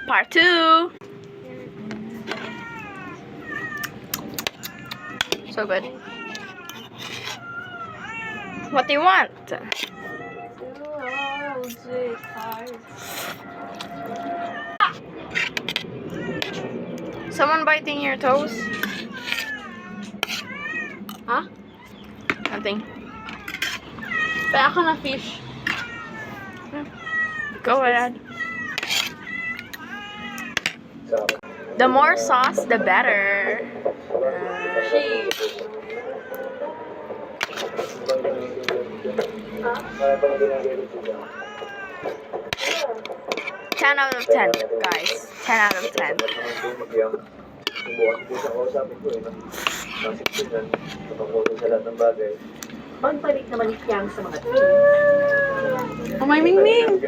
Part 2. So good. What do you want? Someone biting your toes? Huh? Nothing. Kaya ako na fish. Go ahead. The more sauce, the better. Sheesh. 10 out of 10, guys. 10 out of 10. Pagbalik naman siyang sa mga team. Oh, may mingming.